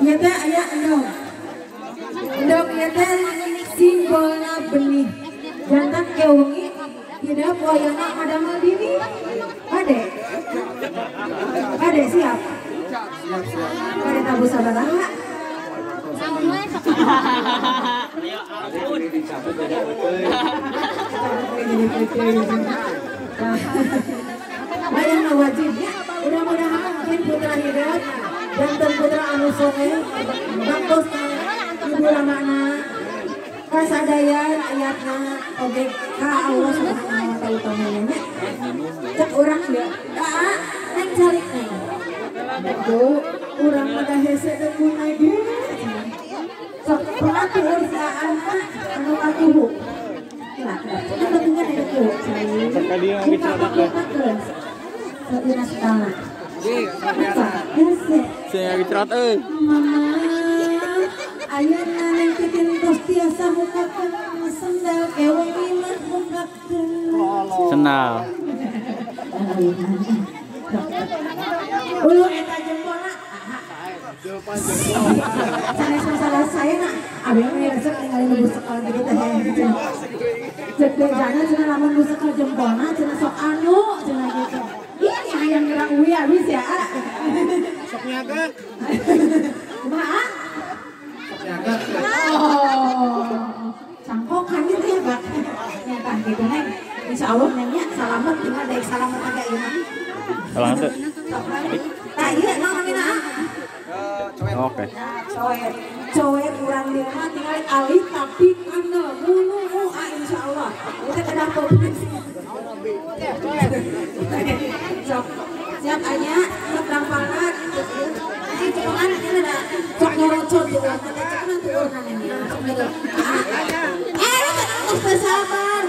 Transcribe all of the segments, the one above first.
Ieu teh aya endog. Endog ieu teh simbolna benih. Jantan kewengi hidup wayana ngadamel dini. Kade siap. Kade tabu sabaraha. Bayang wajibnya, mudah-mudahan mungkin putra hidup dan putra anu songe ngaktos ibu ramana kasadayan ayatna oge ka Allah Subhanahu wa taala utamanya cek urang ya neng calik neng itu urang mah hese teh kunai ge sok pelatu urusan anu katuhu lah kita tinggal ada tuh Saka dia ngiceritakeun. Sabina setengah. Saya ngicerat euy. Ayeuna neng titin tos tiasa mukakeun sendal kewengi mah mukakeun. Senal. Ulu eta jempolna. Sanes masalah saya nak. Abi mah resep ningali nu sekal gitu teh. Cek jana cenah lamun nu sekal jempolna cenah sok anu cenah gitu. Ini hayang ngerang uwi abis ya. Sok nyaget. Kumaha? Sok nyaget. Oh. Cangkokan gitu ya, Bang. Nyata gitu neng. Insyaallah nengnya salamet tinggal daek salamet aga ieu mah. Salamet teh. Tah ieu naon namina? Oke. Coet urang dia mah tinggal alih tapi kandel munu insyaallah. Kita kada provinsi. Sok siap anya sok dampalna nanti cuman ini ada sok nyorocot di urang teh cuman tuh urang ini sok gitu. Terus sabar.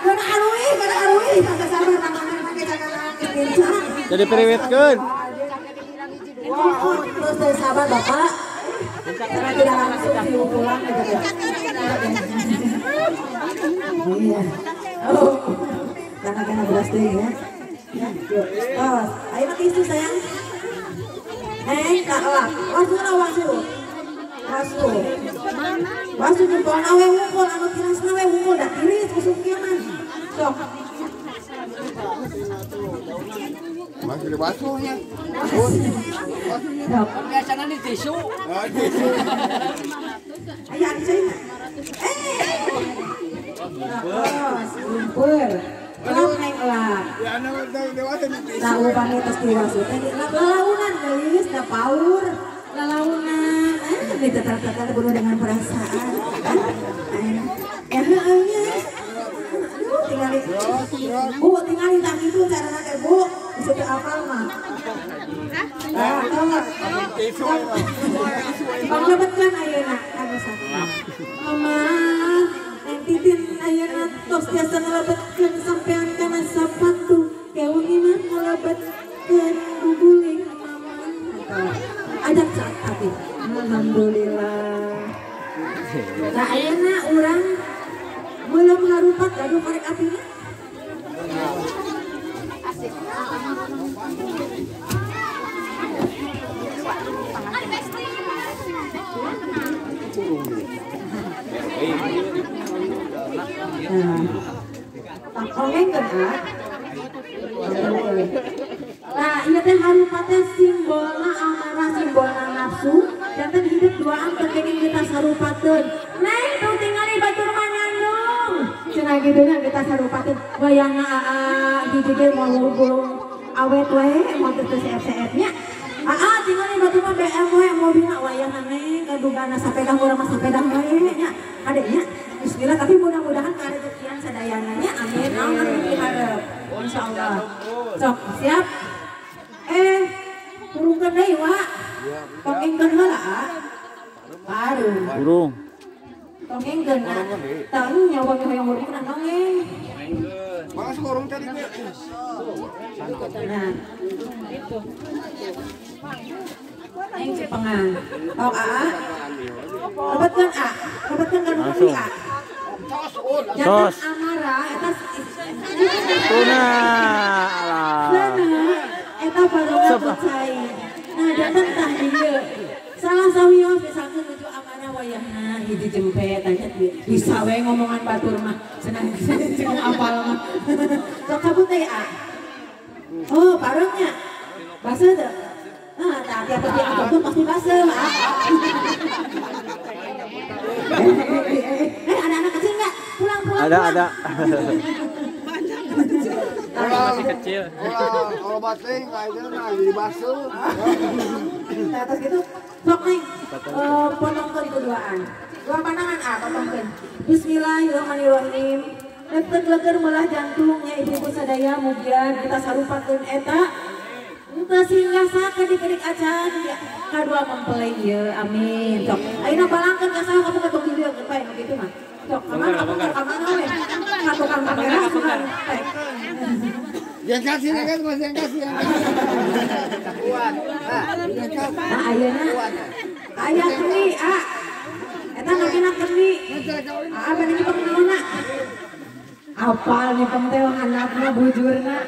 Kada arui sampai sabar tangan make cakaran ketinca. Jadi periwitkeun. Terus sabar Bapak. Karena tidak langsung diulang gitu ya. Iya. Oh. Karena beras deh ya. Oh, ayo mati itu sayang. Kak lah. Wasu jempol nawe wungkul anu tiras nawe wungkul dah tiris usuk kieu mah. Sok. Masih di basuhnya. Biasanya di tisu. Aya cina. Lumpur. Kelap neng lah. Ya anu dewasa di tisu. Tahu pamit tos tiwasu teh lalaunan geus da paur. Lalaunan. Ditetar-tetar penuh dengan perasaan. Tinggal tang itu cara nake Bu. Bisa diapal mah. Panglebetkeun ayeuna anu saha. Mama, neng titin ayeuna tos tiasa ngalebetkeun sampean kana sapatu. Kewengi mah ngalebetkeun guguling mama. Ajak saat hati. Alhamdulillah. Nah ayeuna urang belum harupat gaduh korek apinya. Asik. Tak kongengkeun Nah, ieu teh harupat teh simbolna amarah, simbolna nafsu, janten hidup duaan teu kenging kita sarupateun. Neng tuh tingali batur manyandung. Cenah kitu nya kita sarupateun. Bayangna hiji-hiji mau gulung awet we, mau teu CF-CF nya. Tingali batur mah BMW mobilna wayahna neng kadugana sapeda urang mah sapeda we nya. Adenya bismillah tapi mudah-mudahan karejekian sadayana nya. Amin. Amin diharap. Insyaallah. Sok siap. Kurungkeun deui wa. Tongengkeun heula baru. Burung. Tongengkeun na. Teu nyawa hoyong urang na nongeng. Mas korong tadi ge. Nah. Aing cepengan. Tok lebetkeun lebetkeun kan Langsung. Jangan amarah eta Tuna. eta eta parona kucai. Nah, jantan tah ieu. Salah sawios misalkan nuju amanah wayahna hiji jempet tanya bisa we ngomongan batur mah cenah jeung apal mah. Sok cabut teh ah. Oh, parengnya. Baseuh teu? Nah, tiap apapun pasti baseuh ah. Ada anak kecil nggak? Pulang. Ada. Masih kecil. Kalau batin nggak ada nah jadi basuh. Nah, atas gitu, sok nih, potongkeun kuduaan. Dua pandangan potongkeun. Bismillahirrahmanirrahim. Leger melah jantungnya ibu-ibu sadaya mugian kita sarupakeun eta. Entah singgah saka dikedik acan ya. Kadua mempelai ieu, amin. Sok, ayeuna balangkeun ka saha kamu katok video bae gitu mah. Sok, kamana we? Katukang kamera sugan. Yang kasih kan mas yang kasih yang kuat. Nah, ayeuna keni eta namina keni. Bener iki pengenauna. Apal nih pemteu handapna bujurna.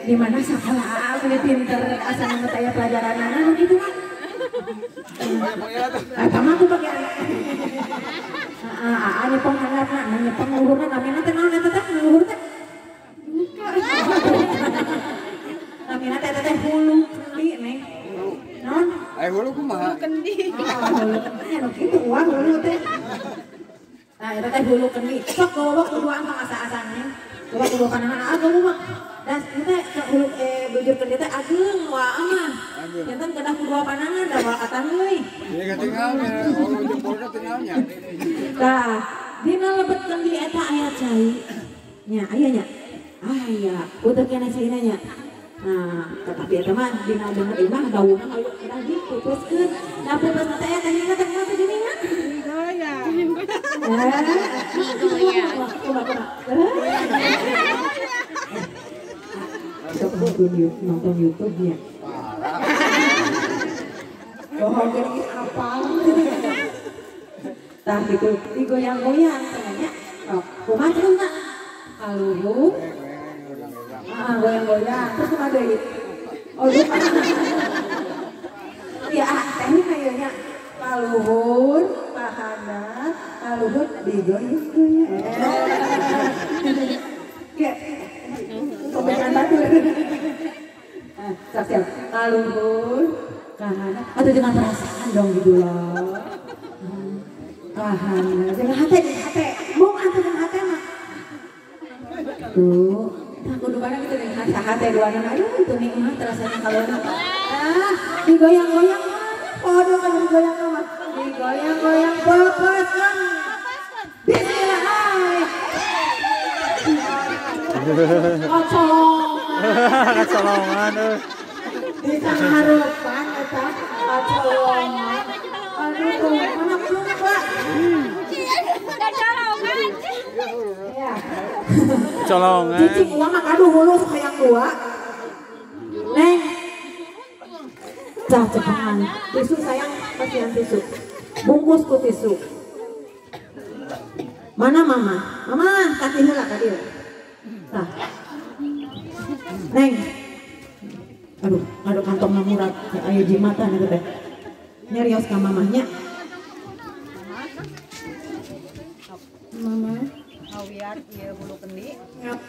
Di mana salah punya pinter asa nangget aya pelajaranana nu kitu mah. Eta mah tuh bagian. Nya penghandapna, nya pengluhurna namina teh naon eta teh luhur teh. Namina teh hulu kendi neng. Naon? Hulu kumaha? Kendi. Hulu kendi anu kitu uang hulu teh. Nah, eta teh hulu kendi. Sok gowo kuduaan mah asa-asana. Gowo kudu panangan gowo mah. Dan itu hulu bujur kendi teh ageung wae mah. Jantan kedah kudu panangan da bae atan euy. Ieu ketinggalnya, jempolna tinggalnya. Tah, dina lebet kendi eta aya cai. Nya aya nya. Aya, udah kena cina nya. Nah, tetapi eta mah dina denger imah daunna aya kedah dipupuskeun. Da pupus teh eta nya teh kumaha teh geuningan? Nonton YouTube nya. Bohong geuning apa? Tah gitu digoyang-goyang cenanya. Oh, kumaha cenah? Kaluhur. Goyang-goyang. Terus kumaha deui? Oh, lupa. Ya, teknik aya nya. Kaluhur, pahandap, kaluhur digoyang-goyang. Ya. Pembelaan batur. Siap. Kaluhur, kahandap. Atau dengan perasaan dong gitu loh. Kahandap. Dengan hati. Bung atau dengan hati mah. Tuh. Aku udah barang itu dengan hati dua nama. Aduh itu nikmat rasanya kalau digoyang-goyang mah. Podo kan digoyang mah. Digoyang-goyang pepes kan. Bismillah. Kecolongan. Bisa harapan eta kecolongan. Aduh tuh mana Pak? Ya. Kecolongan. Cicing uang mah aduh hulu sayang dua. Neng. Cepetan. Tisu sayang pasian tisu. Bungkus ku tisu. Mana mama? Mama kasih heula ka dieu. Tah. Neng. Aduh, kantongna murah aya jimatan itu teh. Nyarios ka mamahnya. Mama Awiat ieu bulu kendi. ngap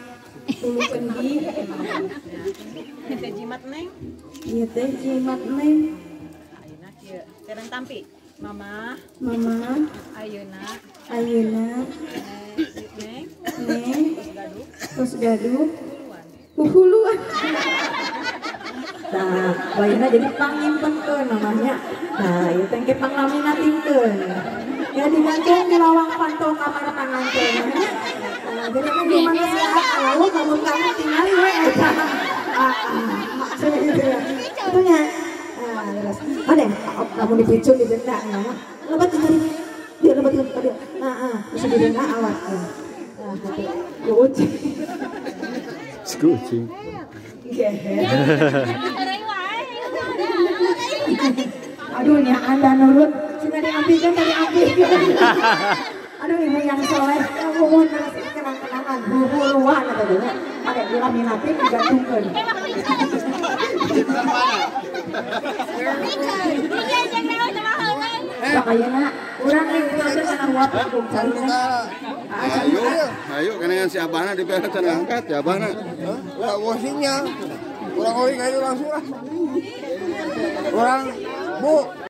bulu kendi. Teh jimat neng. Ieu teh jimat neng. Ayeuna kieu cereng tampi. Mama, ayeuna Ayeuna neng neng gaduh terus gaduh puluhan. huluan. Nah, bayana jadi pangimpenkeun namanya. Nah, ieu teh ke panglaminatingkeun. Ya digantung di lawang pantau kamar panganten. Nah, jadi kan di mana sih lalu kamu tinggali we eta. Maksudnya gitu ya. Itunya. Nah, terus ada kamu dipicu didenda ya. Lebat tadi. Dia lebat tadi. Bisa didenda awas. Nah, kucing. Kucing. Aduh, nya Anda nurut. Cina diambilkan tadi ambilkan. Aduh, ibu yang soleh. Kamu mau kenang-kenangan. Huluan atau gimana? Pakai dilaminatin digantungkan. Makanya urang nih urang teh kana uap Ayo kana si abahna di beres angkat ya abahna. Lah wasinya. Urang ori kayak langsung lah. Orang Bu